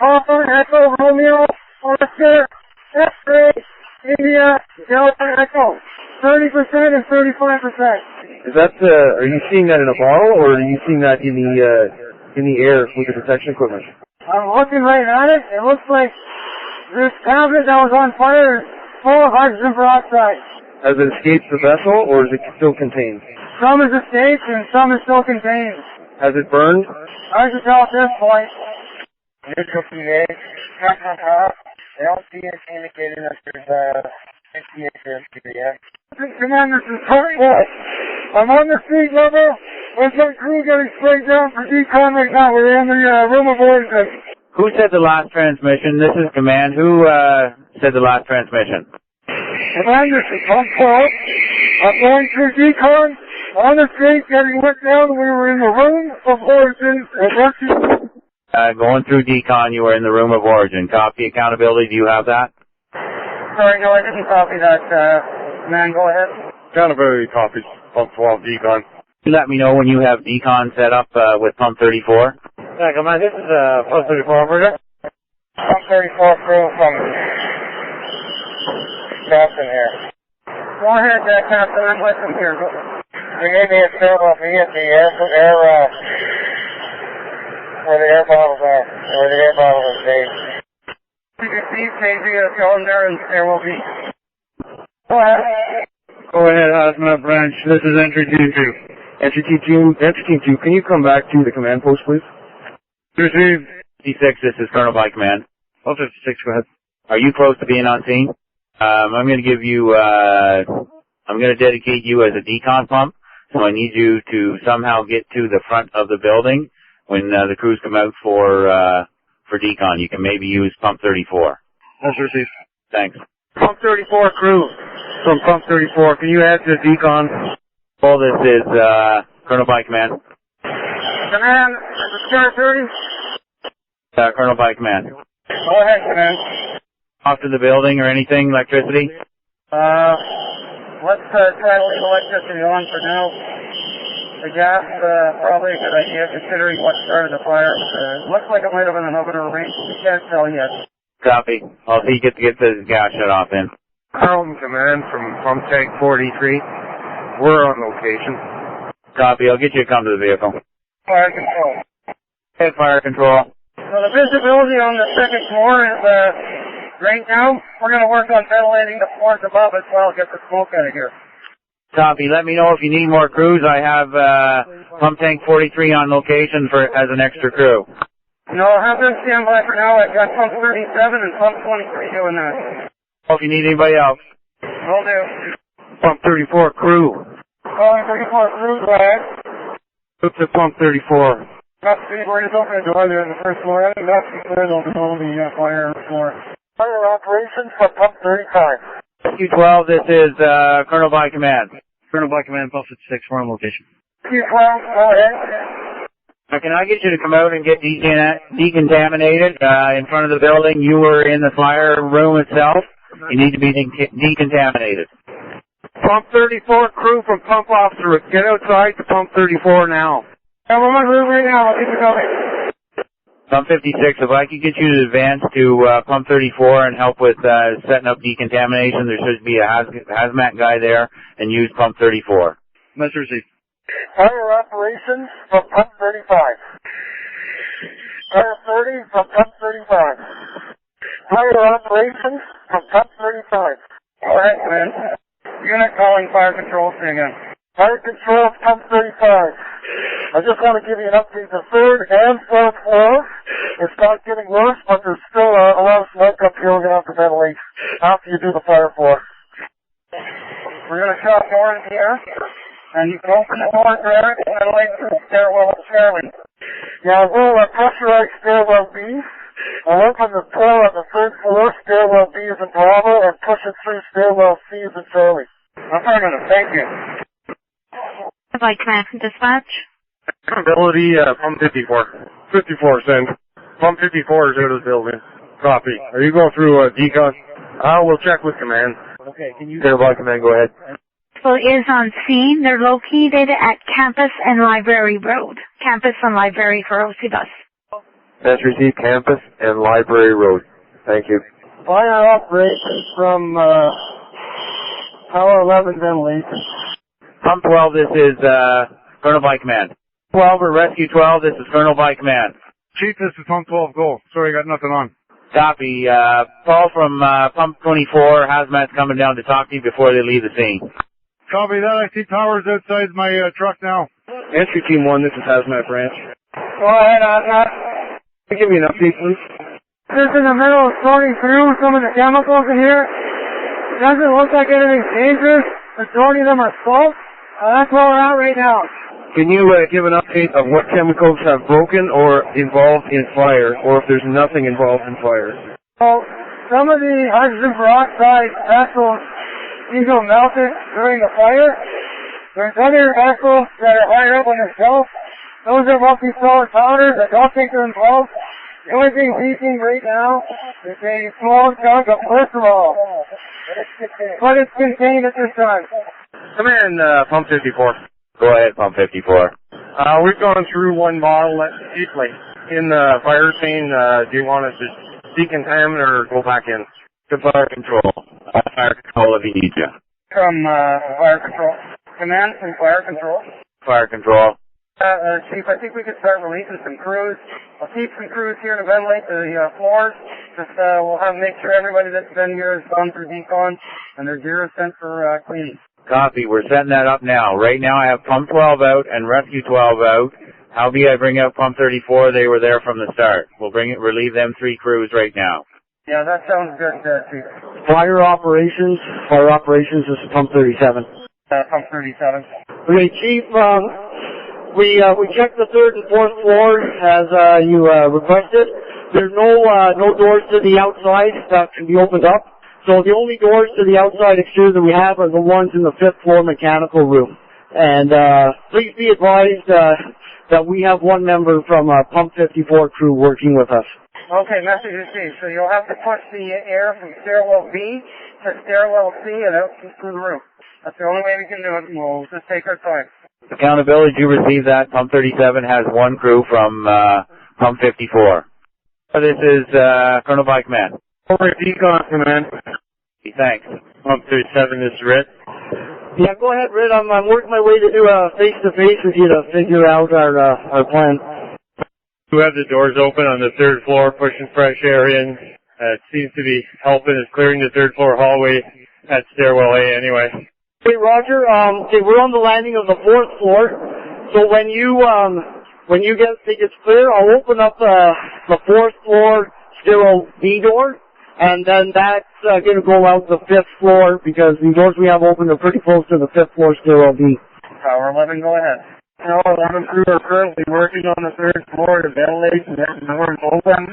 Alpha. Echo Romeo. Oscar. X-ray. India. Delta Echo. 30% and 35%. Is that, are you seeing that in a bottle, or are you seeing that in the air with the detection equipment? I'm looking right at it. It looks like this tablet that was on fire is full of hydrogen peroxide. Has it escaped the vessel, or is it still contained? Some is escaped and some is still contained. Has it burned? Hard to tell at this point. Neutral PA. They don't see it indicating that there's 68 PPM. Command, this is Tony. I'm on the street level. There's some crew getting sprayed down for decon right now. We're in the room of origin. Who said the last transmission? This is Command. Who said the last transmission? Command, this is Pump 12. I'm going through decon on the street getting let down. We were in the room of origin. Going through decon, you were in the room of origin. Copy accountability. Do you have that? Sorry, no, I didn't copy that. Man, go ahead. Accountability copies, pump 12, decon. Let me know when you have decon set up with pump 34. Yeah, Command, this is pump 34 operator. Pump 34 crew from Carleton here. Go ahead, Captain, I'm listening here. We may be at stairwell B at the where the air bottles are, where the air bottle is staged. You can see changing a cylinder and stairwell B. Go ahead. Go ahead, Hazmat branch. This is entry team 2. Entry team 2, can you come back to the command post, please? Received. 56, this is Colonel by Command. 56, go ahead. Are you close to being on scene? I'm going to give you, I'm going to dedicate you as a decon pump, so I need you to somehow get to the front of the building when the crews come out for decon. You can maybe use pump 34. That's received. Thanks. Pump 34 crew from pump 34, can you add to decon? Well, this is Colonel by Command. Command, this is Star 30. Colonel by Command. Go ahead, Command. Off to the building or anything, electricity? Let's try to leave electricity on for now. The gas, probably a good idea considering what started the fire. Looks like it might have been an open or range. We can't tell yet. Copy. I'll see you get the gas shut off then. Carleton Command from pump tank 43. We're on location. Copy. I'll get you to come to the vehicle. Fire control. Hey, fire control. So the visibility on the second floor is right now. We're going to work on ventilating the floors above as well, get the smoke out of here. Copy. Let me know if you need more crews. I have pump tank 43 on location as an extra crew. No, have them stand by for now. I've got pump 37 and pump 23 doing that. If you need anybody else. Will do. Pump 34 crew. Calling 34 crew, go ahead. Move to pump 34. That's the we're just opening the door there in the first floor. I think that's clear. They'll control the fire floor. Fire operations for pump 35. Q12, this is Colonel by Command. Colonel by Command, pump 56, we're on location. Q12, go ahead. Can I get you to come out and get decontaminated in front of the building? You were in the fire room itself. You need to be decontaminated. Pump 34 crew from pump officer, get outside to pump 34 now. I'm on my room right now. I'll keep it going. Pump 56, if I could get you to advance to pump 34 and help with setting up decontamination, there should be a hazmat guy there, and use pump 34. Message received. Fire operations from pump 35. Fire 30 from pump 35. Fire operations from pump 35. Go ahead, man. Unit calling fire control again. Fire control pump 35. I just want to give you an update. The third and fourth floor, it's not getting worse, but there's still a lot of smoke up here. We're going to have to ventilate after you do the fire floor. We're We're going to shut doors here, and you can open the doors there and ventilate through the stairwell fairly. Now we'll pressurize stairwell B. I'll open the door on the third floor, stairwell B is in Bravo, and push it through stairwell C is in Charlie. Affirmative, thank you. By command from dispatch. Ability, pump 54. 54, send. Pump 54 is out of the building. Copy. Are you going through decon? We'll check with command. Okay, can you... By command, go ahead. Is on scene. They're located at Campus and Library Road. Campus and Library for OC Bus. That's received, Campus and Library Road. Thank you. Fire operations from Tower 11 ventilation. Pump 12, this is Colonel by command. 12 or Rescue 12, this is Colonel by command. Chief, this is Pump 12, go. Sorry, I got nothing on. Copy. Paul from Pump 24, Hazmat's coming down to talk to you before they leave the scene. Copy that. I see towers outside my truck now. Entry Team 1, this is Hazmat Branch. Go ahead, Hazmat. Can you give me an update, please? Just in the middle of sorting through some of the chemicals in here. It doesn't look like anything's dangerous. Majority of them are salt. That's where we're at right now. Can you give an update of what chemicals have broken or involved in fire, or if there's nothing involved in fire? So, some of the hydrogen peroxide vessels diesel melted during the fire. There's other vessels that are higher up on the shelf. Those are multi-solid powders. I don't think they're involved. The only thing leaking right now is a small chunk of glycerol. But it's contained at this time. Come in, Pump 54. Go ahead, Pump 54. We've gone through one bottle deeply in the fire scene. Do you want us to decontaminate or go back in? To fire control. Fire control if he needs you. From fire control. Command from fire control. Fire control. Chief, I think we could start releasing some crews. I'll keep some crews here to ventilate the floors. Just we'll have to make sure everybody that's been here has gone through decon and their gear is sent for cleaning. Copy. We're setting that up now. Right now I have Pump 12 out and Rescue 12 out. Howbeit I bring out Pump 34. They were there from the start. We'll relieve them 3 crews right now. Yeah, that sounds good, Chief. Fire operations, this is Pump 37. Pump 37. Okay, Chief, we checked the 3rd and 4th floor as you requested. There's no doors to the outside that can be opened up. So the only doors to the outside exterior that we have are the ones in the 5th floor mechanical room. And please be advised that we have one member from Pump 54 crew working with us. Okay, message received. So you'll have to push the air from stairwell B to stairwell C and out through the roof. That's the only way we can do it. We'll just take our time. Accountability, did you receive that? Pump 37 has 1 crew from Pump 54. This is Colonel by command. Over decon, command. Thanks. Pump 37, this is Rit. Yeah, go ahead, Rit. I'm working my way to do a face-to-face with you to figure out our plan. We have the doors open on the 3rd floor, pushing fresh air in. It seems to be helping. It's clearing the 3rd floor hallway at stairwell A anyway. Hey, Roger. Okay, we're on the landing of the 4th floor. So when you think it's clear, I'll open up the 4th floor stairwell B door, and then that's going to go out the 5th floor because the doors we have open are pretty close to the 5th floor stairwell B. Tower 11, go ahead. Tower 11 crew are currently working on the 3rd floor to ventilate and get the doors open,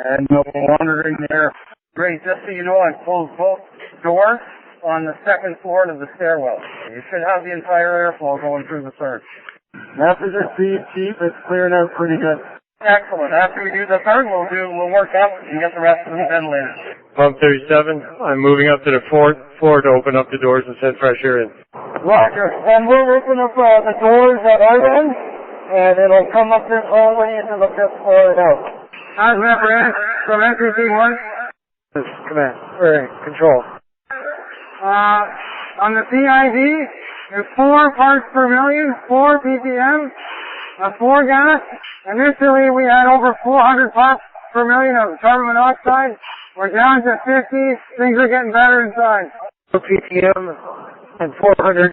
and we're monitoring the air. Great, just so you know, I've closed both doors on the 2nd floor to the stairwell. You should have the entire airflow going through the 3rd. Message received, Chief. It's clearing out pretty good. Excellent. After we do the 3rd, we'll work up and get the rest of them ventilated. Pump 37, I'm moving up to the 4th floor to open up the doors and send fresh air in. Roger. And we'll open up the doors at our end, and it'll come up this hallway into the 5th floor and out. How's that, Brad? From entry B1? Command. Or control. On the PIV, there's 4 parts per million, 4 ppm, 4 gas. Initially, we had over 400 parts per million of carbon monoxide. We're down to 50. Things are getting better inside. 4 ppm and 400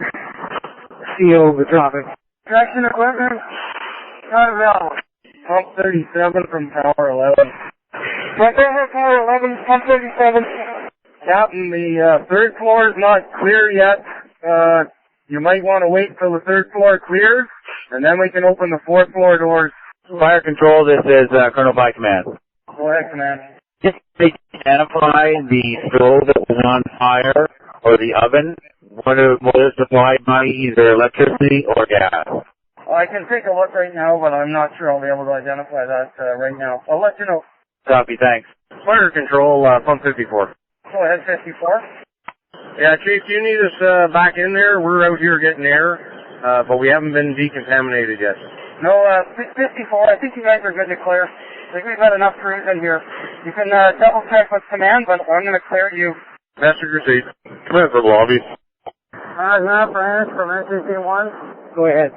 CO traffic. Protection equipment, not available. Pump 37 from Tower 11. Right there, Tower 11, Pump 37. Captain, the third floor is not clear yet. You might want to wait until the third floor clears, and then we can open the fourth floor doors. Fire control, this is Colonel by command. Go ahead, Command. Just identify the stove that was on fire or the oven, whether it was supplied by either electricity or gas. I can take a look right now, but I'm not sure I'll be able to identify that right now. I'll let you know. Copy, thanks. Fire control, pump 54. Go ahead, 54. Yeah, Chief, you need us back in there. We're out here getting air, but we haven't been decontaminated yet. No, 54, I think you guys are good to clear. I think we've got enough crews in here. You can double check with command, but I'm going to clear you. Message received. Come in for the lobby. Not Branch from NCC1. Go ahead.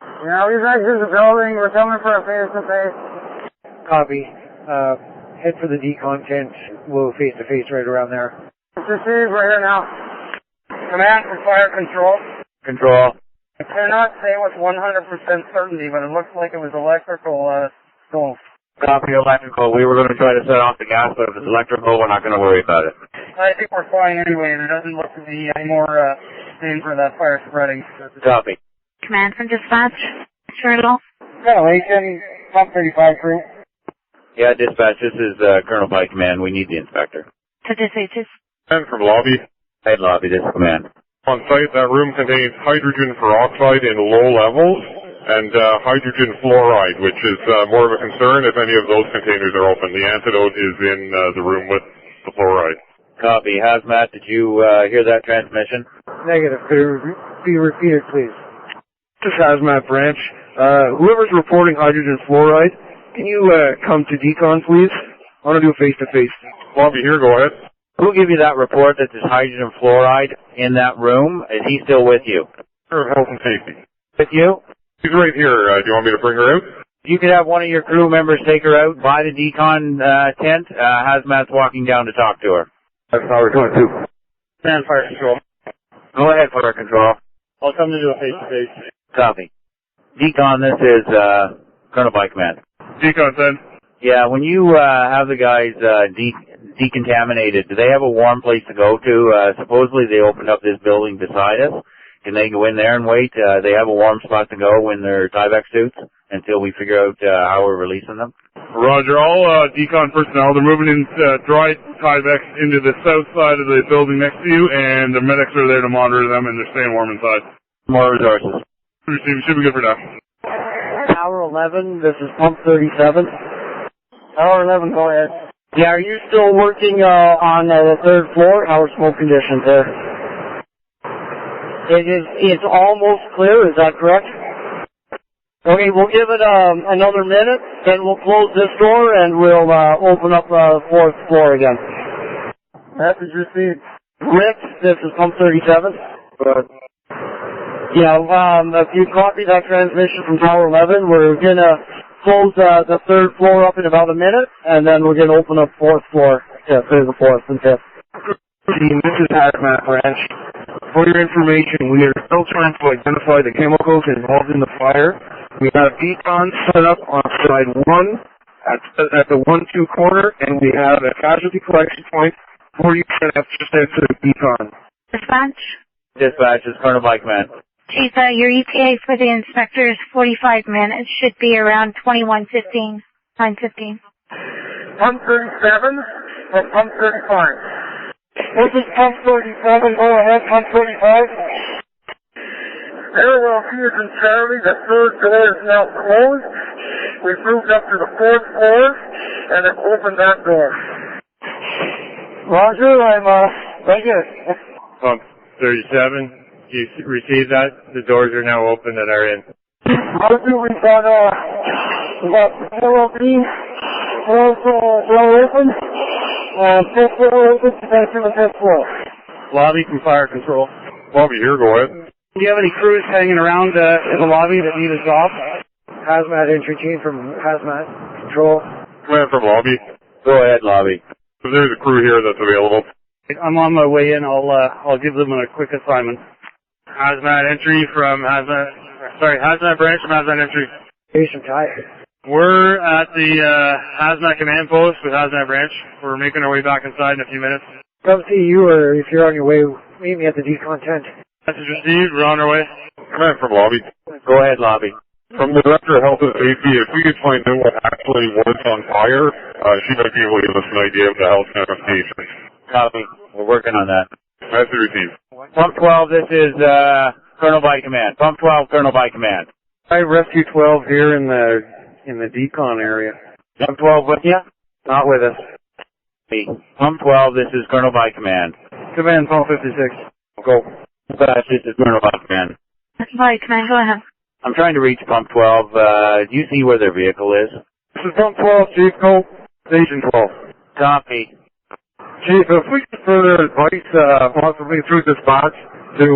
Yeah, we've exited the building. We're coming for a face-to-face. Copy. Head for the decon tent. We'll face-to-face right around there. It's received. We're here now. Command from fire control. Control. I cannot say with 100% certainty, but it looks like it was electrical stove. Copy, electrical. We were going to try to set off the gas, but if it's electrical, we're not going to worry about it. I think we're fine anyway. There doesn't look to be any more danger of that fire spreading. Copy. Command from dispatch. Turtle. Ventilation, pump 35 crew. Yeah, dispatch, this is Colonel by command. We need the inspector. To dispatches. And from lobby. Head lobby, this is command. On site, that room contains hydrogen peroxide in low levels and hydrogen fluoride, which is more of a concern if any of those containers are open. The antidote is in the room with the fluoride. Copy. Hazmat, did you hear that transmission? Negative. Could it be repeated, please? This is Hazmat Branch. Whoever's reporting hydrogen fluoride, can you come to decon, please? I want to do a face-to-face. Lobby here, go ahead. Who gave you that report that there's hydrogen fluoride in that room? Is he still with you? Of Health and Safety. With you? She's right here. Do you want me to bring her out? You could have one of your crew members take her out by the decon tent. Hazmat's walking down to talk to her. That's how we're going to. Stand fire control. Go ahead, fire control. I'll come to do a face-to-face. Copy. Decon, this is Colonel by command. Decon, then. Yeah, when you have the guys decontaminated, do they have a warm place to go to? Supposedly they opened up this building beside us. Can they go in there and wait? They have a warm spot to go in their Tyvek suits until we figure out how we're releasing them? Roger. All decon personnel, they're moving in dry Tyvek into the south side of the building next to you, and the medics are there to monitor them, and they're staying warm inside. More resources. Should be good for now. Tower 11, this is pump 37. Tower 11, go ahead. Yeah, are you still working on the third floor? How are smoke conditions there? It's almost clear, is that correct? Okay, we'll give it another minute, then we'll close this door and we'll open up the fourth floor again. Message received. Rick, this is pump 37. Yeah, if you copy that transmission from Tower 11, we're gonna close the third floor up in about a minute, and then we're gonna open up fourth floor to clear the fourth and fifth. This is Hazmat Branch. For your information, we are still trying to identify the chemicals involved in the fire. We have decon set up on side 1 at the 1-2 corner, and we have a casualty collection point 40% just outside of decon. Dispatch. Dispatch is Colonel by command. Chief, your ETA for the inspector is 45 minutes. Should be around 21:15, 9:15. Pump 37 or pump 35? This is pump 37. Go ahead, pump 35. Airwell Hughes and Charlie, the third door is now closed. We've moved up to the fourth floor and have opened that door. Roger, I'm right here. Pump 37. You received that? The doors are now open at our end. Roger, we've got LLB door open, fifth floor open, potentially the fifth floor. Lobby from fire control. Lobby here, go ahead. Do you have any crews hanging around in the lobby that need a job? Hazmat entry team from Hazmat Control. Command from lobby. Go ahead, lobby. There's a crew here that's available. I'm on my way in. I'll give them a quick assignment. Hazmat entry from Hazmat branch from Hazmat entry. Patient tired. We're at the Hazmat command post with Hazmat branch. We're making our way back inside in a few minutes. come see you, or if you're on your way, meet me at the decon tent. Message received. We're on our way. Command from lobby. Go ahead, lobby. From the Director of Health and Safety, if we could find out what actually was on fire, she might be able to give us an idea of the health ramifications. Copy. We're working on that. Message received. Pump 12, this is Colonel by Command. Pump 12, Colonel by Command. Hi, Rescue 12 here in the decon area. Pump 12 with you? Not with us. Pump 12, this is Colonel by Command. Command, Pump 56. Go. This is Colonel by Command. By Command, go ahead. I'm trying to reach Pump 12. Do you see where their vehicle is? This is Pump 12, Chief. Go. Station 12. Copy. Chief, if we get further advice, possibly through dispatch, to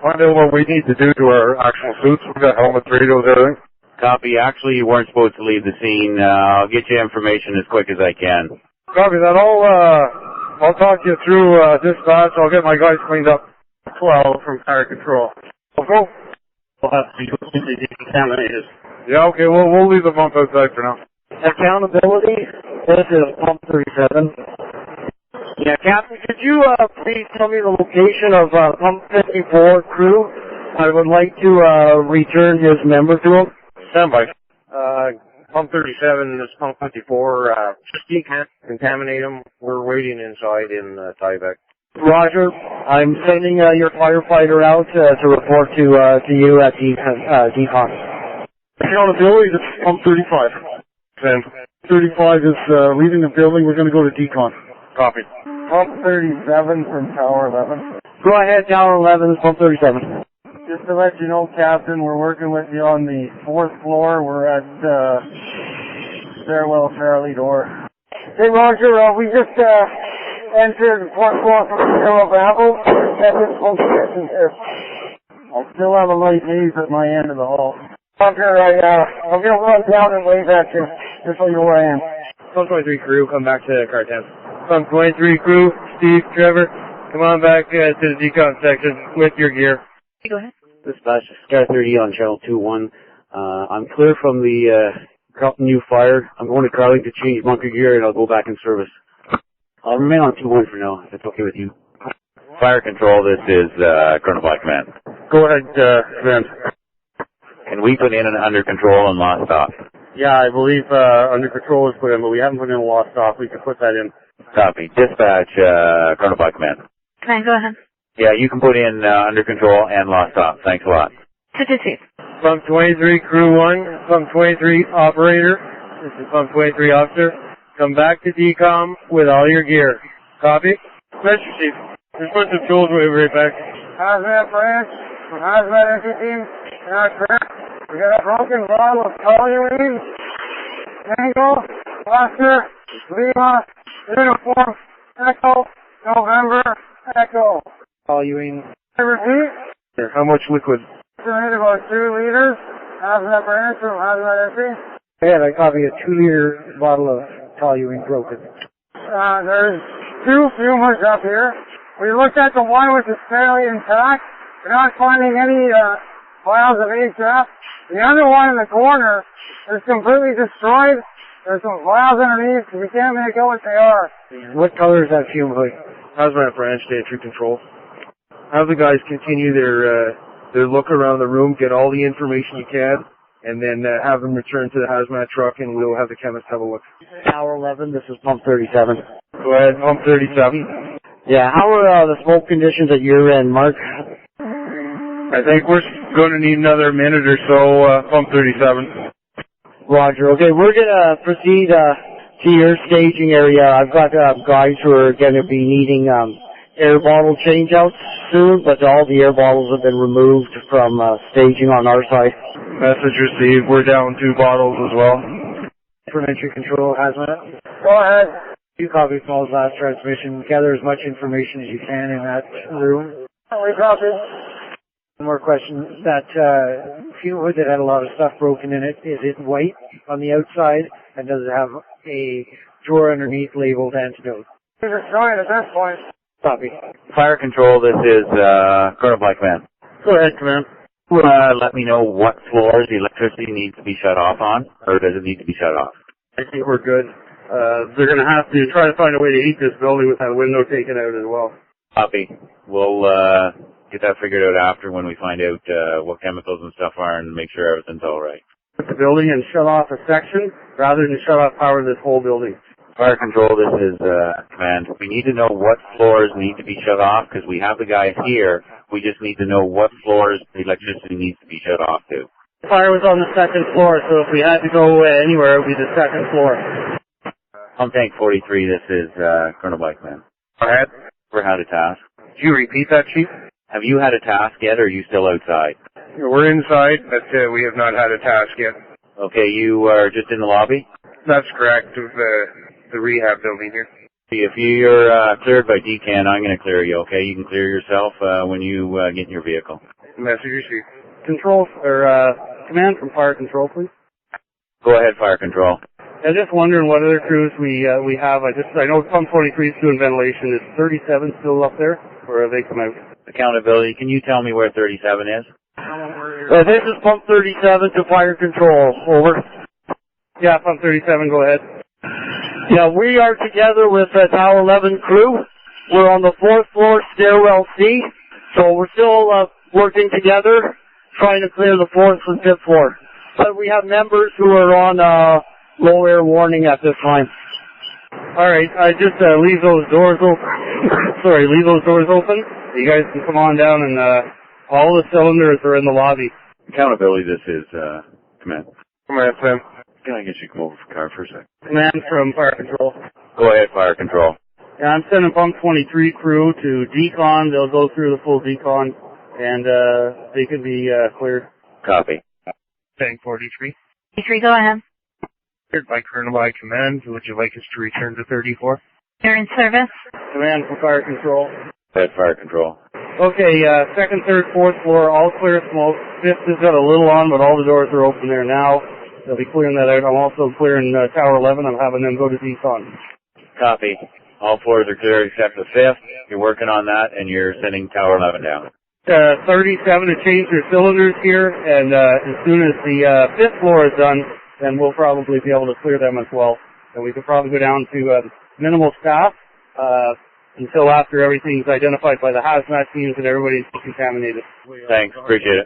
find out what we need to do to our actual suits. We've got helmets, radios, everything. Copy. Actually, you weren't supposed to leave the scene. I'll get you information as quick as I can. Copy that. I'll talk you through dispatch. I'll get my guys cleaned up. 12 from fire control. I'll go. We'll have to be completely decontaminated. Yeah, okay. We'll leave the pump outside for now. Accountability, this is Pump 37. Yeah, Captain, could you please tell me the location of Pump 54 crew? I would like to return his member to him. Stand by. Pump 37, this Pump 54, just decontaminate them. We're waiting inside in Tyvek. Roger. I'm sending your firefighter out to report to you at decon. Accountability, this is Pump 35. Sam. 35 is leaving the building. We're going to go to decon. Copy. Pump 37 from Tower 11. Go ahead, Tower 11, Pump 37. Just to let you know, Captain, we're working with you on the 4th floor. We're at stairwell Charlie door. Hey, Roger, we just entered the 4th floor from the Hill of Apples. That's this whole section here. I still have a light haze at my end of the hall. Roger, I'm going to run down and wave at you, just so you know where I am. Pump 23 crew, come back to Carleton. Pump 23 crew, Steve, Trevor, come on back to the decon section with your gear. Go ahead. Dispatch, Star 30 on channel 2-1. I'm clear from the Carleton U fire. I'm going to Carleton to change bunker gear and I'll go back in service. I'll remain on 2-1 for now, if it's okay with you. Fire control, this is Colonel by Command. Go ahead, Command. Can we put in an under control and lost stop? Yeah, I believe under control is put in, but we haven't put in a lost stop. We can put that in. Copy. Dispatch, Colonel by Command. Command, go ahead. Yeah, you can put in under control and lost stop. Thanks a lot. To deceive. Pump 23 crew 1, Pump 23 operator. This is Pump 23 officer. Come back to decom with all your gear. Copy? Message Chief. Just put some tools, we'll be right back. Hazmat branch, hazmat entry team, in our track. We got a broken bottle of toluene, Tango, Buster, Lima, uniform, Echo, November, Echo. Toluene. I repeat. How much liquid? Estimate about 2 liters. Hazmat branch from hazmat entry. Yeah, I copy a 2-liter bottle of toluene broken. There's 2 fumers up here. We looked at the one which is fairly intact. We're not finding any vials of HF. The other one in the corner is completely destroyed. There's some vials underneath. We can't make out what they are. What color is that fume hood? Hazmat branch to entry control. Have the guys continue their look around the room, get all the information you can, and then have them return to the hazmat truck, and we'll have the chemist have a look. Tower 11, this is Pump 37. Go ahead, Pump 37. Yeah, how are the smoke conditions at your end, Mark? I think we're going to need another minute or so, Pump 37. Roger. Okay, we're going to proceed to your staging area. I've got guys who are going to be needing air bottle changeouts soon, but all the air bottles have been removed from staging on our side. Message received. We're down 2 bottles as well. From entry control, hazmat. Go ahead. You copy Paul's last transmission. Gather as much information as you can in that room. We copy. One more question. That fume hood that had a lot of stuff broken in it, is it white on the outside? And does it have a drawer underneath labeled antidote? We're destroyed at this point. Copy. Fire control, this is Colonel by Command. Go ahead, Command. Let me know what floors the electricity needs to be shut off on, or does it need to be shut off? I think we're good. they're going to have to try to find a way to heat this building with that window taken out as well. Copy. We'll get that figured out after when we find out what chemicals and stuff are and make sure everything's all right. Put the building and shut off a section rather than shut off power to this whole building. Fire control, this is command. We need to know what floors need to be shut off because we have the guys here. We just need to know what floors the electricity needs to be shut off to. The fire was on the second floor, so if we had to go anywhere, it would be the second floor. Pump tank 43, this is Colonel Bikeman. Go ahead. We're had a task. Could you repeat that, Chief? Have you had a task yet, or are you still outside? We're inside, but we have not had a task yet. Okay, you are just in the lobby? That's correct, of the rehab building here. If you're cleared by DCAN, I'm going to clear you, okay? You can clear yourself when you get in your vehicle. Message received. Control, or command from fire control, please. Go ahead, fire control. I'm just wondering what other crews we have. I know pump 23 is doing ventilation. Is 37 still up there, or have they come out? Accountability, can you tell me where 37 is? This is pump 37 to fire control. Over. Yeah, pump 37, go ahead. Yeah, we are together with Tower 11 crew. We're on the 4th floor, stairwell C. So we're still working together, trying to clear the 4th and 5th floor. But we have members who are on low air warning at this time. All right, I just leave those doors open. Sorry, leave those doors open. You guys can come on down, and all the cylinders are in the lobby. Accountability, this is command. Command, Sam. Can I get you to come over for car for a sec? Command from fire control. Go ahead, fire control. Yeah, I'm sending pump 23 crew to decon. They'll go through the full decon, and they can be cleared. Copy. Tank 43. 43, go ahead. Cleared by Colonel by command. Would you like us to return to 34? You're in service. Command from fire control. Go ahead, fire control. Okay, 2nd, 3rd, 4th floor, all clear smoke. 5th has got a little on, but all the doors are open there now. They'll be clearing that out. I'm also clearing Tower 11. I'm having them go to decon. Copy. All floors are clear except the 5th. You're working on that, and you're sending Tower 11 down. 37 to change their cylinders here, and as soon as the 5th floor is done, then we'll probably be able to clear them as well. And we could probably go down to minimal staff until after everything's identified by the hazmat teams and everybody's contaminated. Thanks. Appreciate it.